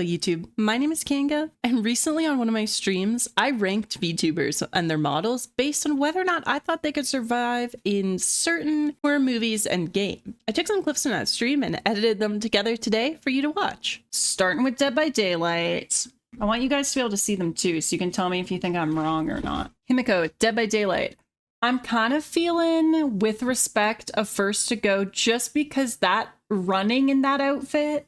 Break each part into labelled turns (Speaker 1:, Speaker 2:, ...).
Speaker 1: Hello YouTube, my name is Kanga, and recently on one of my streams, I ranked VTubers and their models based on whether or not I thought they could survive in certain horror movies and game. I took some clips from that stream and edited them together today for you to watch. Starting with Dead by Daylight. I want you guys to be able to see them too, so you can tell me if you think I'm wrong or not. Himiko, Dead by Daylight. I'm kind of feeling, with respect, a first to go just because that running in that outfit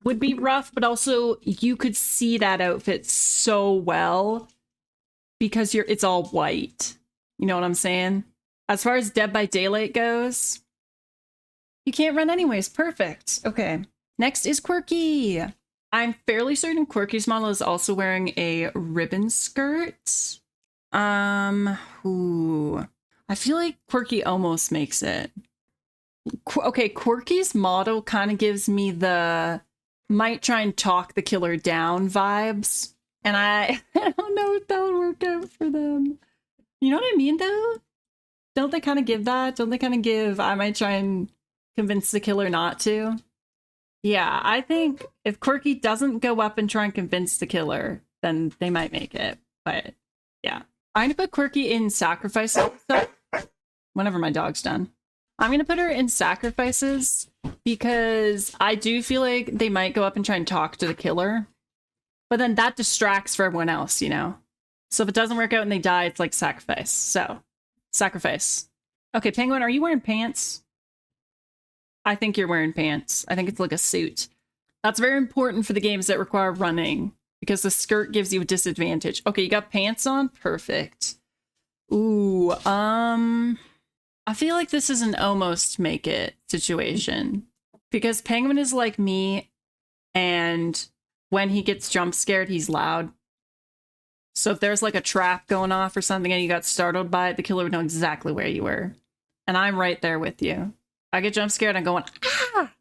Speaker 1: would be rough, but also you could see that outfit so well because it's all white. You know what I'm saying? As far as Dead by Daylight goes, you can't run anyways. Perfect. Okay. Next is Quirky. I'm fairly certain Quirky's model is also wearing a ribbon skirt. Ooh. I feel like Quirky almost makes it. Okay, Quirky's model kind of gives me the might try and talk the killer down vibes. And I don't know if that would work out for them. You know what I mean, though? Don't they kind of give that? Don't they kind of give, I might try and convince the killer not to? Yeah, I think if Quirky doesn't go up and try and convince the killer, then they might make it. But yeah. I'm gonna put Quirky in sacrifice whenever my dog's done. I'm gonna put her in sacrifices because I do feel like they might go up and try and talk to the killer, but then that distracts for everyone else, you know? So if it doesn't work out and they die, it's like sacrifice. So, sacrifice. Okay, Penguin, are you wearing pants? I think you're wearing pants. I think it's like a suit. That's very important for the games that require running because the skirt gives you a disadvantage. Okay, you got pants on? Perfect. Ooh, I feel like this is an almost make it situation because Penguin is like me, and when he gets jump scared, he's loud. So if there's like a trap going off or something and you got startled by it, the killer would know exactly where you were. And I'm right there with you. I get jump scared, I'm going, ah!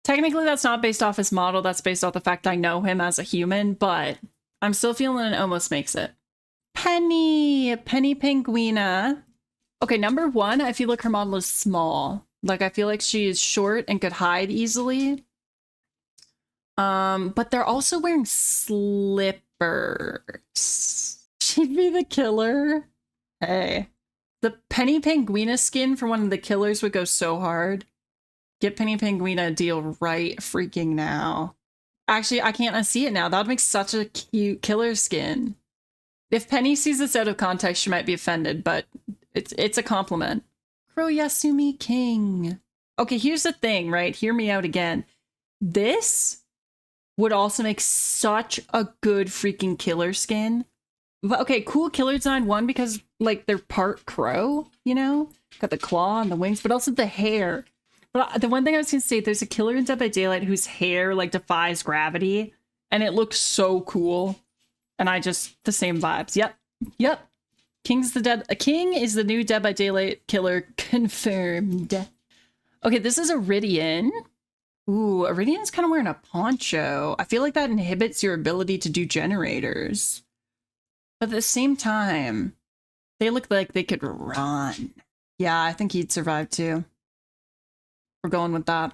Speaker 1: Technically, that's not based off his model. That's based off the fact I know him as a human, but I'm still feeling it almost makes it. Penny Penguina. Okay, number one, I feel like her model is small. Like, I feel like she is short and could hide easily. But they're also wearing slippers. She'd be the killer. Hey. The Penny Penguina skin for one of the killers would go so hard. Get Penny Penguina a deal right freaking now. Actually, I can't unsee it now. That would make such a cute killer skin. If Penny sees this out of context, she might be offended, but it's a compliment. Yasumi King. Okay, here's the thing, right? Hear me out again. This would also make such a good freaking killer skin. But okay, cool killer design. One, because like they're part crow, you know? Got the claw and the wings, but also the hair. But the one thing I was gonna say, there's a killer in Dead by Daylight whose hair like defies gravity, and it looks so cool. And the same vibes. Yep. King is the new Dead by Daylight killer, confirmed. Okay, this is Iridian. Ooh, Iridian's kind of wearing a poncho. I feel like that inhibits your ability to do generators. But at the same time, they look like they could run. Yeah, I think he'd survive too. We're going with that.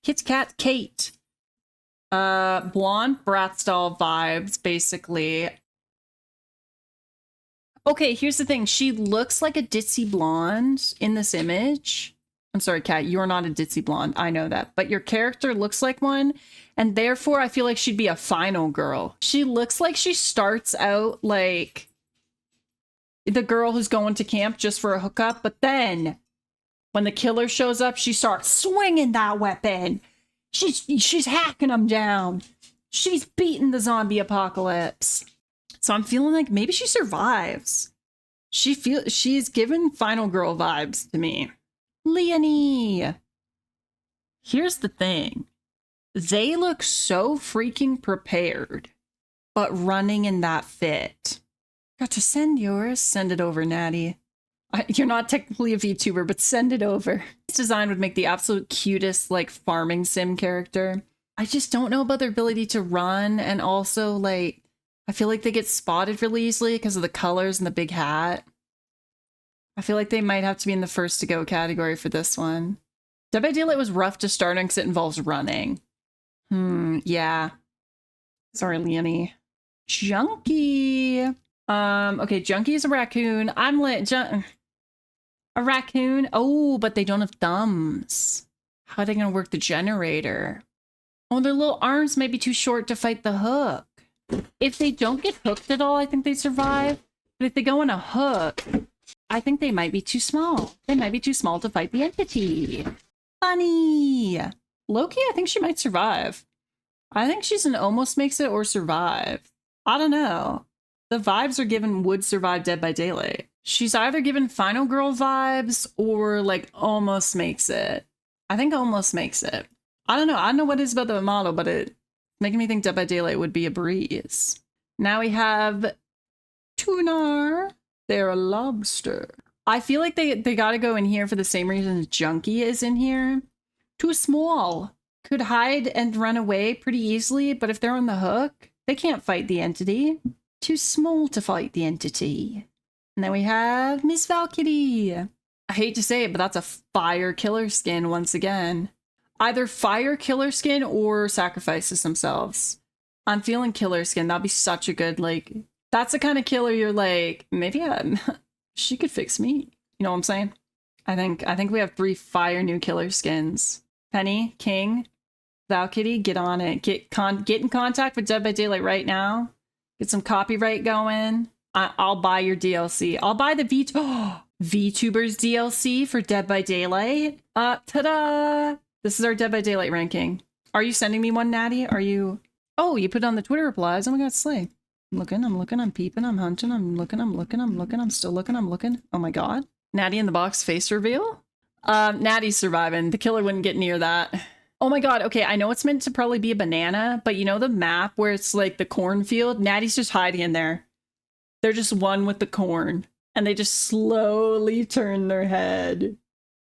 Speaker 1: Kit Kat Kate. Blonde Bratz vibes, basically. Okay, here's the thing. She looks like a ditzy blonde in this image. I'm sorry, Kat, you're not a ditzy blonde. I know that. But your character looks like one, and therefore I feel like she'd be a final girl. She looks like she starts out like the girl who's going to camp just for a hookup, but then when the killer shows up, she starts swinging that weapon. She's hacking them down. She's beating the zombie apocalypse. So I'm feeling like maybe she survives. She's given final girl vibes to me. Leonie. Here's the thing. They look so freaking prepared, but running in that fit. Got to send yours. Send it over, Natty. You're not technically a VTuber, but send it over. This design would make the absolute cutest, like, farming sim character. I just don't know about their ability to run, and also, like, I feel like they get spotted really easily because of the colors and the big hat. I feel like they might have to be in the first to go category for this one. Dead by Daylight was rough to start on because it involves running. Yeah. Sorry, Leonie. Junkie. Okay, Junkie is a raccoon. I'm lit. A raccoon? Oh, but they don't have thumbs. How are they gonna work the generator? Oh, their little arms may be too short to fight the hook. If they don't get hooked at all, I think they survive. But if they go on a hook, I think they might be too small. They might be too small to fight the entity. Funny. Loki, I think she might survive. I think she's an almost makes it or survive. I don't know. The vibes are given would survive Dead by Daylight. She's either given Final Girl vibes or like almost makes it. I think almost makes it. I don't know. I don't know what it is about the model, but it's making me think Dead by Daylight would be a breeze. Now we have Tunar. They're a lobster. I feel like they got to go in here for the same reason Junkie is in here. Too small. Could hide and run away pretty easily, but if they're on the hook, they can't fight the entity. Too small to fight the entity. And then we have Miss Valkyrie. I hate to say it, but that's a fire killer skin once again. Either fire killer skin or sacrifices themselves. I'm feeling killer skin. That'd be such a good, like, that's the kind of killer you're like, maybe she could fix me. You know what I'm saying? I think we have 3 fire new killer skins. Penny, King, Valkyrie, get on it. Get in contact with Dead by Daylight right now. Get some copyright going. I'll buy your DLC. I'll buy the VTubers DLC for Dead by Daylight. Ta-da! This is our Dead by Daylight ranking. Are you sending me one, Natty? Are you... Oh, you put on the Twitter replies. Oh my god, slay. I'm looking, I'm peeping, I'm hunting, I'm looking, I'm still looking, I'm looking. Oh my god. Natty in the box face reveal? Natty's surviving. The killer wouldn't get near that. Oh my god, okay, I know it's meant to probably be a banana, but you know the map where it's like the cornfield? Natty's just hiding in there. They're just one with the corn. And they just slowly turn their head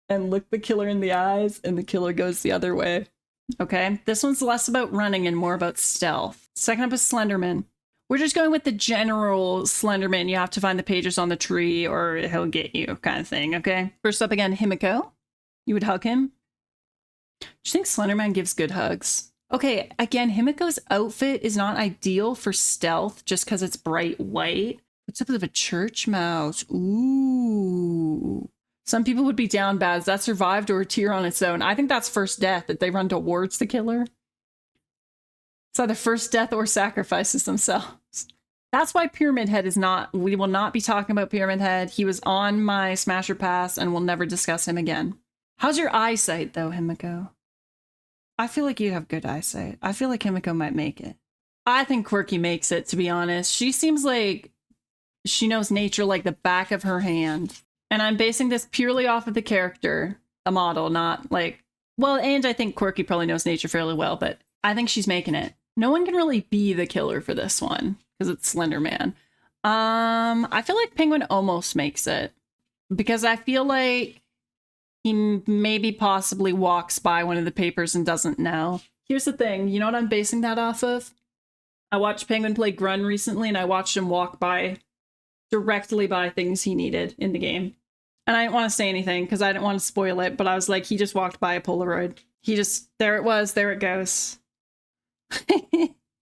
Speaker 1: and look the killer in the eyes, and the killer goes the other way. Okay, this one's less about running and more about stealth. Second up is Slenderman. We're just going with the general Slenderman. You have to find the pages on the tree or he'll get you kind of thing, okay? First up again, Himiko. You would hug him? Do you think Slenderman gives good hugs? Okay, again, Himiko's outfit is not ideal for stealth just because it's bright white. What's up with a church mouse? Ooh. Some people would be down bad. Is that survived or a tear on its own? I think that's first death, that they run towards the killer. It's either first death or sacrifices themselves. That's why Pyramid Head is not... We will not be talking about Pyramid Head. He was on my Smasher Pass and we'll never discuss him again. How's your eyesight, though, Himiko? I feel like you have good eyesight. I feel like Himiko might make it. I think Quirky makes it, to be honest. She seems like she knows nature like the back of her hand. And I'm basing this purely off of the character, a model, not like... Well, and I think Quirky probably knows nature fairly well, but I think she's making it. No one can really be the killer for this one, because it's Slender Man. I feel like Penguin almost makes it, because I feel like he maybe possibly walks by one of the papers and doesn't know. Here's the thing, you know what I'm basing that off of? I watched Penguin play Grun recently, and I watched him walk by, directly by things he needed in the game. And I didn't want to say anything, because I didn't want to spoil it, but I was like, he just walked by a Polaroid. He just, there it was, there it goes.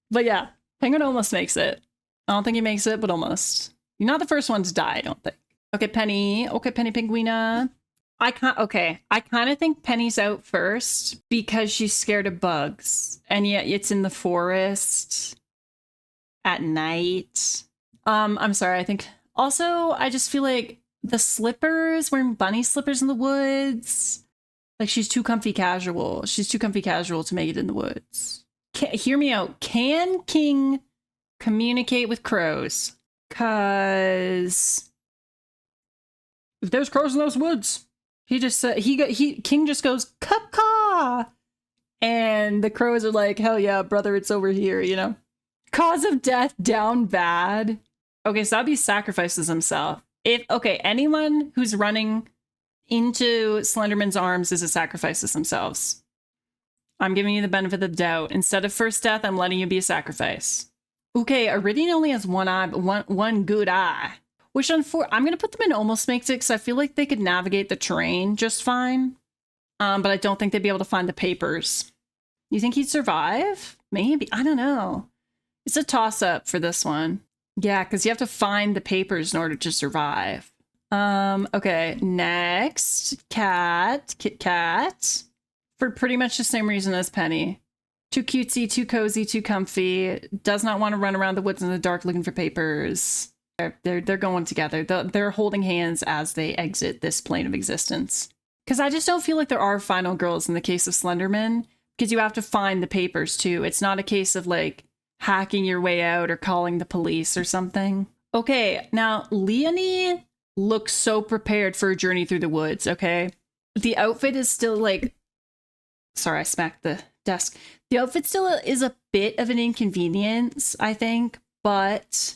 Speaker 1: But yeah, Penguin almost makes it. I don't think he makes it, but almost. You're not the first one to die, I don't think. Okay, Penny. Okay, Penny Penguina. I kind of think Penny's out first because she's scared of bugs. And yet it's in the forest at night. I'm sorry, I think... Also, I just feel like the slippers, wearing bunny slippers in the woods. Like, she's too comfy casual. She's too comfy casual to make it in the woods. Hear me out. Can King communicate with crows? Cause if there's crows in those woods, he just King just goes caw, and the crows are like, hell yeah, brother, it's over here, you know. Cause of death down bad. Okay, so that'd be sacrifices himself. Anyone who's running into Slenderman's arms is a sacrifices themselves. I'm giving you the benefit of the doubt. Instead of first death, I'm letting you be a sacrifice. Okay, Iridian only has one eye, but one good eye. Which I'm going to put them in almost makes it because I feel like they could navigate the terrain just fine. But I don't think they'd be able to find the papers. You think he'd survive? Maybe. I don't know. It's a toss-up for this one. Yeah, because you have to find the papers in order to survive. Okay, next. Cat. Kit Kat. For pretty much the same reason as Penny. Too cutesy, too cozy, too comfy. Does not want to run around the woods in the dark looking for papers. They're going together. They're holding hands as they exit this plane of existence. Because I just don't feel like there are final girls in the case of Slenderman. Because you have to find the papers too. It's not a case of like hacking your way out or calling the police or something. Okay, now Leonie looks so prepared for a journey through the woods, okay? The outfit is still like... Sorry, I smacked the desk. The outfit still is a bit of an inconvenience, I think. But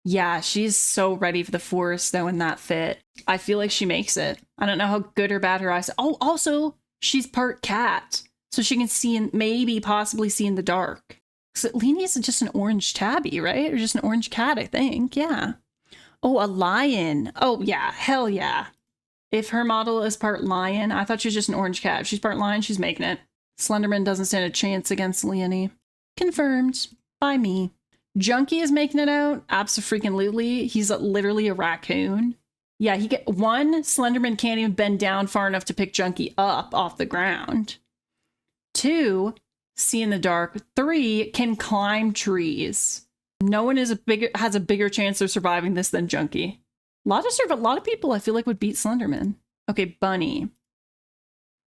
Speaker 1: yeah, she's so ready for the forest though in that fit. I feel like she makes it. I don't know how good or bad her eyes... Oh, also, she's part cat. So she can see and maybe possibly see in the dark. So Leonie's just an orange tabby, right? Or just an orange cat, I think. Yeah. Oh, a lion. Oh, yeah. Hell yeah. If her model is part lion, I thought she was just an orange cat. If she's part lion, she's making it. Slenderman doesn't stand a chance against Leonie. Confirmed by me. Junkie is making it out. Abso-freaking-lutely. He's literally a raccoon. Yeah, Slenderman can't even bend down far enough to pick Junkie up off the ground. 2, see in the dark. 3, can climb trees. No one has a bigger chance of surviving this than Junkie. A lot of people I feel like would beat Slenderman. Okay, Bunny.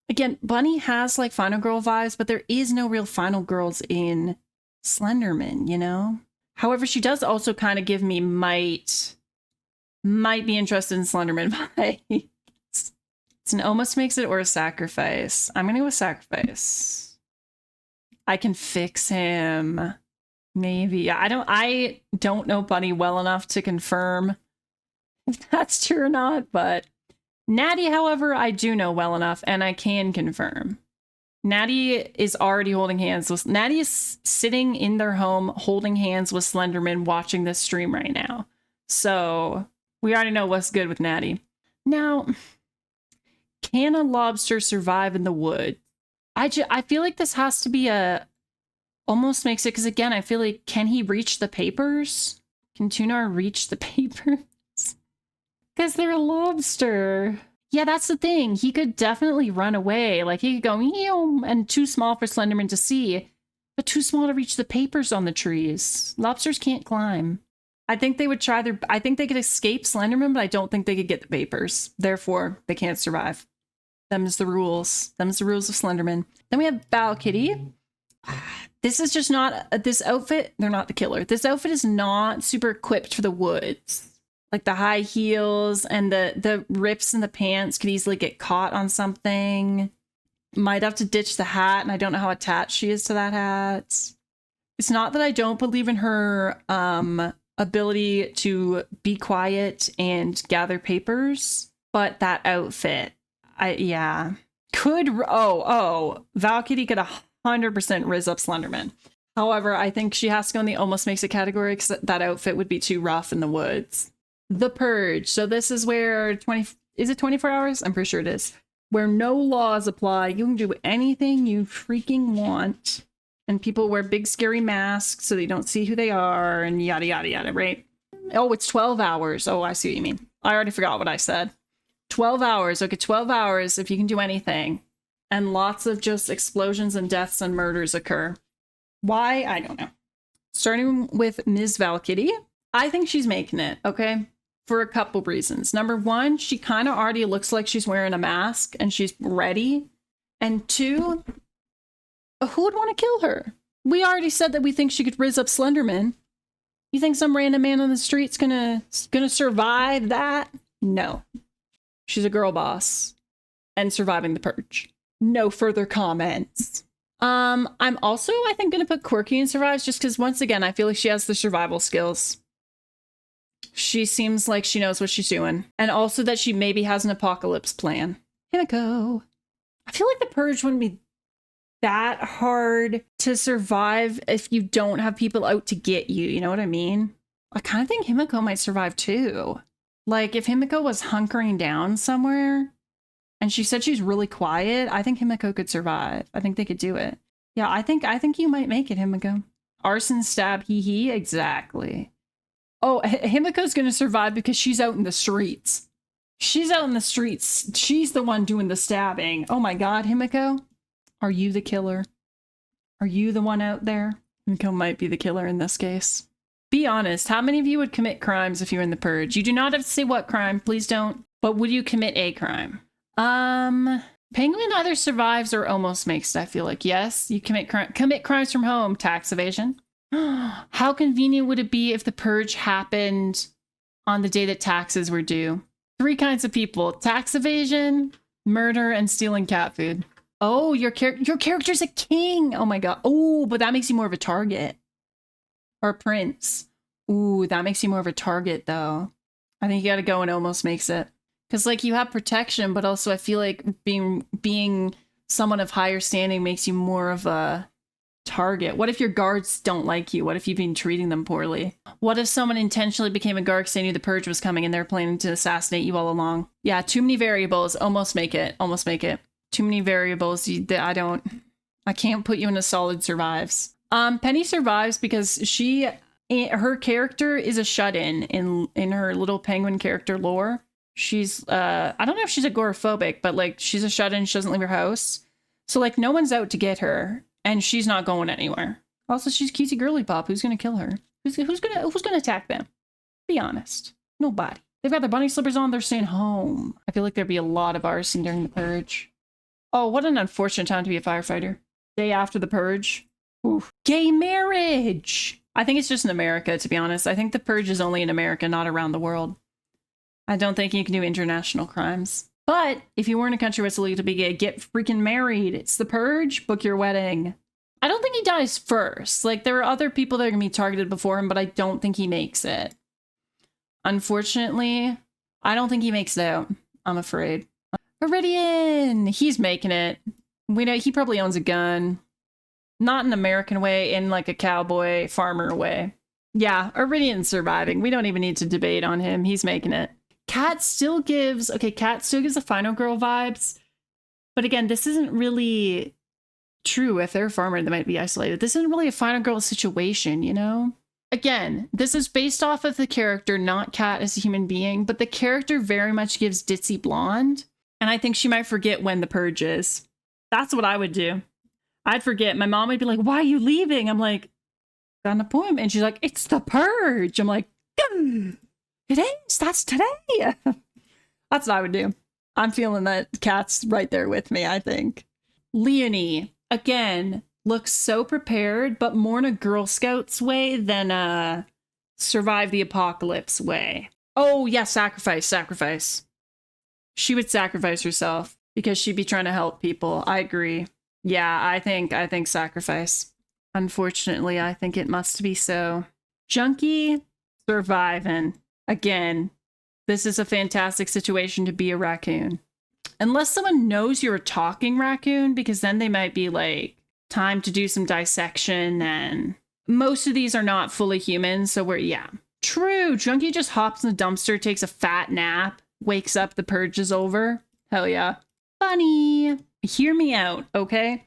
Speaker 1: Again, Bunny has like Final Girl vibes, but there is no real Final Girls in Slenderman, you know? However, she does also kind of give me might be interested in Slenderman vibes. It's an almost makes it or a sacrifice. I'm gonna go with sacrifice. I can fix him. Maybe. I don't know Bunny well enough to confirm if that's true or not, but Natty, however, I do know well enough and I can confirm. Natty is already holding hands with... Natty is sitting in their home holding hands with Slenderman watching this stream right now. So we already know what's good with Natty. Now... Can a lobster survive in the wood? I feel like this has to be almost makes it, because again, I feel like, can he reach the papers? Can Tunar reach the papers? Because they're a lobster. Yeah, that's the thing. He could definitely run away. Like, he could go, meow, and too small for Slenderman to see, but too small to reach the papers on the trees. Lobsters can't climb. I think they would try I think they could escape Slenderman, but I don't think they could get the papers. Therefore, they can't survive. Them's the rules. Them's the rules of Slenderman. Then we have Val Kitty. This is just not... This outfit, they're not the killer. This outfit is not super equipped for the woods. Like the high heels and the rips in the pants could easily get caught on something. Might have to ditch the hat, and I don't know how attached she is to that hat. It's not that I don't believe in her ability to be quiet and gather papers, but that outfit, yeah. Val Kitty could 100% riz up Slenderman. However, I think she has to go in the almost makes it category because that outfit would be too rough in the woods. The Purge. So this is where is it 24 hours? I'm pretty sure it is. Where no laws apply. You can do anything you freaking want. And people wear big scary masks so they don't see who they are and yada, yada, yada, right? Oh, it's 12 hours. Oh, I see what you mean. I already forgot what I said. 12 hours. Okay, 12 hours if you can do anything. And lots of just explosions and deaths and murders occur. Why? I don't know. Starting with Ms. Val Kitty. I think she's making it, okay? For a couple reasons. Number one, she kind of already looks like she's wearing a mask and she's ready. And 2, who would want to kill her? We already said that we think she could riz up Slenderman. You think some random man on the street's gonna survive that? No. She's a girl boss and surviving the purge. No further comments. I'm also, I think, gonna put Quirky in survives just because once again, I feel like she has the survival skills. She seems like she knows what she's doing. And also that she maybe has an apocalypse plan. Himiko. I feel like the purge wouldn't be that hard to survive if you don't have people out to get you. You know what I mean? I kind of think Himiko might survive too. Like if Himiko was hunkering down somewhere and she said she's really quiet, I think Himiko could survive. I think they could do it. Yeah, I think you might make it, Himiko. Arson, stab, hee hee. Exactly. Oh, Himiko's gonna survive because she's out in the streets. She's out in the streets. She's the one doing the stabbing. Oh my god, Himiko. Are you the killer? Are you the one out there? Himiko might be the killer in this case. Be honest, how many of you would commit crimes if you were in the purge? You do not have to say what crime, please don't. But would you commit a crime? Penguin either survives or almost makes it, I feel like. Yes, you commit crimes from home. Tax evasion. How convenient would it be if the purge happened on the day that taxes were due? 3 kinds of people. Tax evasion, murder, and stealing cat food. Oh, your character's a king. Oh my god. Oh, but that makes you more of a target. Or a prince. Ooh, that makes you more of a target, though. I think you gotta go and almost makes it. Because, like, you have protection, but also I feel like being someone of higher standing makes you more of a target. What if your guards don't like you? What if you've been treating them poorly? What if someone intentionally became a guard because they knew the purge was coming and they're planning to assassinate you all along? Yeah, too many variables. Almost make it. Almost make it. Too many variables. I can't put you in a solid survives. Penny survives because her character is a shut-in in her little penguin character lore. She's, I don't know if she's agoraphobic, but like she's a shut-in. She doesn't leave her house. So like no one's out to get her and she's not going anywhere. Also, she's cutesy girly pop. Who's going to kill her? Who's gonna attack them? Be honest. Nobody. They've got their bunny slippers on. They're staying home. I feel like there'd be a lot of arson during the purge. Oh, what an unfortunate time to be a firefighter. Day after the purge. Oof. Gay marriage! I think it's just in America, to be honest. I think the purge is only in America, not around the world. I don't think you can do international crimes. But if you were in a country where it's illegal to be gay, get freaking married. It's the purge. Book your wedding. I don't think he dies first. Like, there are other people that are going to be targeted before him, but I don't think he makes it. Unfortunately, I don't think he makes it out. I'm afraid. Iridian! He's making it. We know he probably owns a gun. Not in an American way, in like a cowboy farmer way. Yeah, Iridian's surviving. We don't even need to debate on him. He's making it. Kat still gives the final girl vibes. But again, this isn't really true. If they're a farmer, they might be isolated. This isn't really a final girl situation, you know? Again, this is based off of the character, not Kat as a human being, but the character very much gives ditzy blonde. And I think she might forget when the purge is. That's what I would do. I'd forget. My mom would be like, why are you leaving? I'm like, got an appointment. And she's like, it's the purge. I'm like, it is. That's today. That's what I would do. I'm feeling that Kat's right there with me, I think. Leonie, again, looks so prepared, but more in a Girl Scouts way than a survive the apocalypse way. Oh, yeah, sacrifice. She would sacrifice herself because she'd be trying to help people. I agree. Yeah, I think sacrifice. Unfortunately, I think it must be so. Junkie, surviving. Again, this is a fantastic situation to be a raccoon. Unless someone knows you're a talking raccoon, because then they might be like, time to do some dissection, and most of these are not fully human, so yeah. True, Junkie just hops in the dumpster, takes a fat nap, wakes up, the purge is over. Hell yeah. Funny. Hear me out, okay?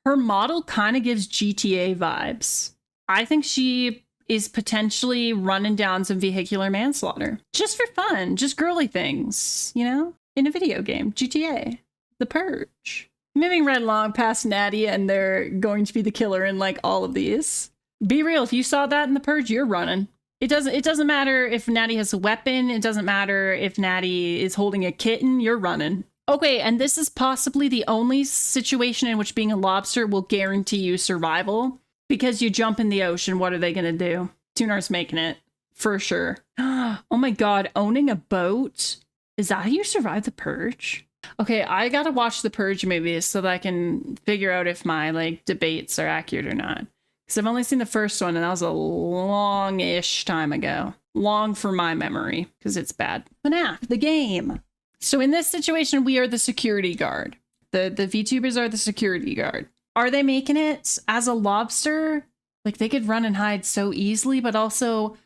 Speaker 1: Her model kind of gives GTA vibes. I think she is potentially running down some vehicular manslaughter. Just for fun, just girly things, you know? In a video game, GTA, The Purge. Moving right along past Natty, and they're going to be the killer in like all of these. Be real, if you saw that in The Purge, you're running. It doesn't matter if Natty has a weapon. It doesn't matter if Natty is holding a kitten. You're running. Okay, and this is possibly the only situation in which being a lobster will guarantee you survival. Because you jump in the ocean, what are they going to do? Tunar's making it, for sure. Oh my god, owning a boat? Is that how you survive the purge? Okay, I gotta watch the Purge movies so that I can figure out if my like debates are accurate or not. Because I've only seen the first one, and that was a long-ish time ago. Long for my memory, because it's bad. FNAF, the game. So in this situation, we are the security guard. The VTubers are the security guard. Are they making it as a lobster? Like, they could run and hide so easily, but also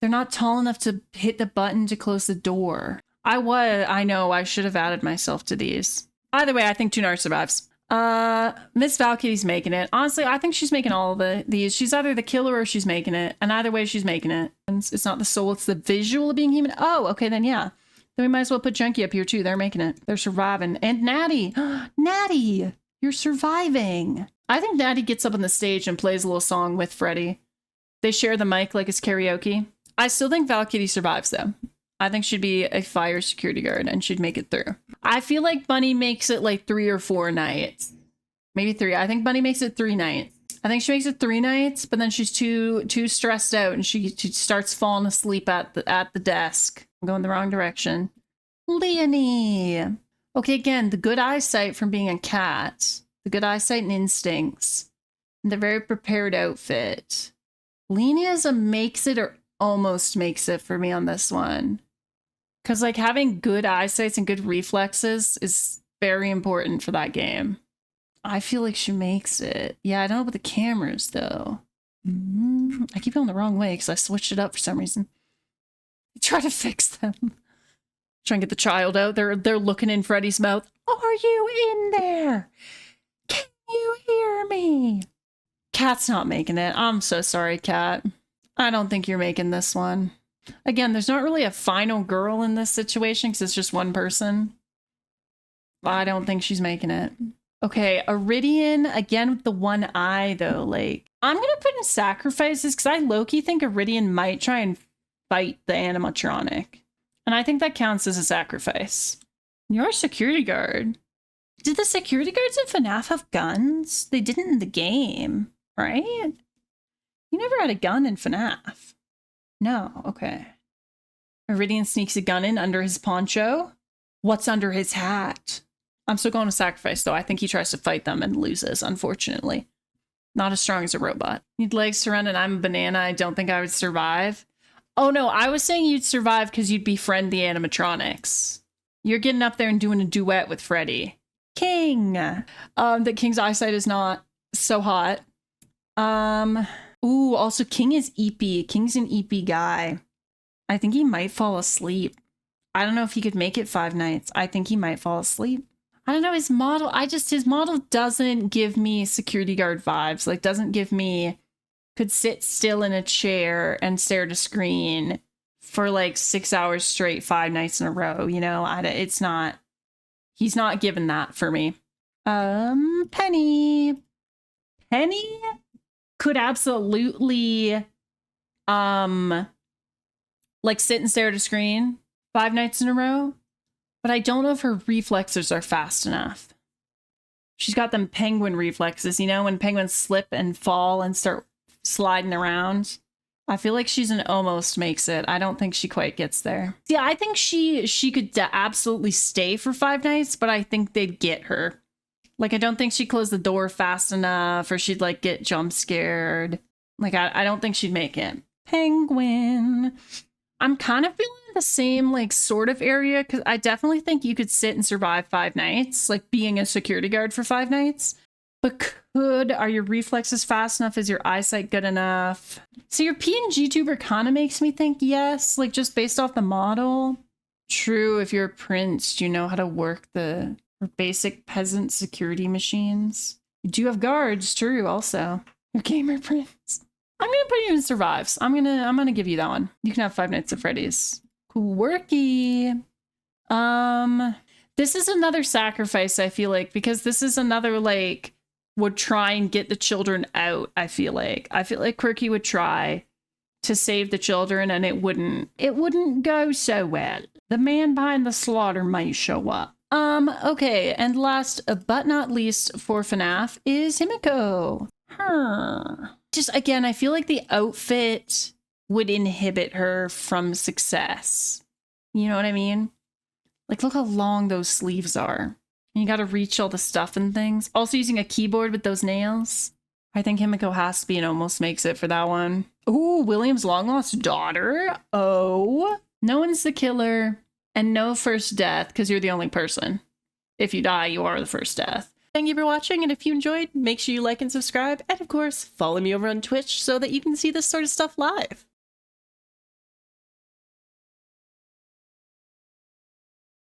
Speaker 1: they're not tall enough to hit the button to close the door. I know, I should have added myself to these. Either way, I think Tunar survives. Miss Valkyrie's making it. Honestly, I think she's making all of these. She's either the killer or she's making it. And either way, she's making it. And it's not the soul, it's the visual of being human. Oh, okay, then yeah. Then we might as well put Junkie up here too. They're making it. They're surviving. And Natty. Natty, you're surviving. I think Natty gets up on the stage and plays a little song with Freddy. They share the mic like it's karaoke. I still think Valkyrie survives though. I think she'd be a fire security guard and she'd make it through. I feel like Bunny makes it like 3 or 4 nights. Maybe 3. I think Bunny makes it 3 nights. I think she makes it 3 nights, but then she's too stressed out and she starts falling asleep at the desk. I'm going the wrong direction. Leonie. Okay, again, the good eyesight from being a cat. The good eyesight and instincts. And the very prepared outfit. Leonie is a makes it or almost makes it for me on this one. Because like having good eyesight and good reflexes is very important for that game. I feel like she makes it. Yeah, I don't know about the cameras though. I keep going the wrong way because I switched it up for some reason. Try to fix them. Try and get the child out. They're looking in Freddy's mouth. Are you in there? Can you hear me? Cat's not making it. I'm so sorry, Cat. I don't think you're making this one. Again, there's not really a final girl in this situation because it's just one person. I don't think she's making it. Okay, Iridian, again with the one eye though. Like, I'm going to put in sacrifices because I low-key think Iridian might try and fight the animatronic. And I think that counts as a sacrifice. You're a security guard. Did the security guards in FNAF have guns? They didn't in the game, right? You never had a gun in FNAF. No, okay. Iridian sneaks a gun in under his poncho. What's under his hat? I'm still going to sacrifice, though. I think he tries to fight them and loses, unfortunately. Not as strong as a robot. Need legs to run and I'm a banana. I don't think I would survive. Oh, no, I was saying you'd survive because you'd befriend the animatronics. You're getting up there and doing a duet with Freddy. King. That King's eyesight is not so hot. Ooh, also King is EP. King's an EP guy. I think he might fall asleep. I don't know if he could make it 5 nights. I think he might fall asleep. I don't know, his model, his model doesn't give me security guard vibes. Like, doesn't give me, could sit still in a chair and stare at a screen for like 6 hours straight, 5 nights in a row. You know, it's not, he's not given that for me. Penny. Penny could absolutely, like sit and stare at a screen 5 nights in a row. But I don't know if her reflexes are fast enough. She's got them penguin reflexes, you know, when penguins slip and fall and start sliding around. I feel like she's an almost makes it. I don't think she quite gets there. Yeah, I think she could absolutely stay for 5 nights, but I think they'd get her. Like, I don't think she'd close the door fast enough or she'd, like, get jump scared. Like, I don't think she'd make it. Penguin. I'm kind of feeling the same, like, sort of area, because I definitely think you could sit and survive 5 nights, like being a security guard for 5 nights. But are your reflexes fast enough? Is your eyesight good enough? So your PNG tuber kind of makes me think yes, like just based off the model. True, if you're a prince, do you know how to work the basic peasant security machines? You do have guards, true, also. You're gamer prince. I'm gonna put you in survives. I'm gonna give you that one. You can have 5 Nights at Freddy's. Quirky. This is another sacrifice, I feel like, because this is another, like, would try and get the children out, I feel like. I feel like Quirky would try to save the children and it wouldn't go so well. The man behind the slaughter might show up. Okay, and last but not least for FNAF is Himiko. Just, again, I feel like the outfit would inhibit her from success. You know what I mean? Like, look how long those sleeves are. And you gotta reach all the stuff and things. Also using a keyboard with those nails. I think Himiko has to be and almost makes it for that one. Ooh, William's long-lost daughter. Oh. No one's the killer. And no first death, because you're the only person. If you die, you are the first death. Thank you for watching, and if you enjoyed, make sure you like and subscribe. And of course, follow me over on Twitch so that you can see this sort of stuff live.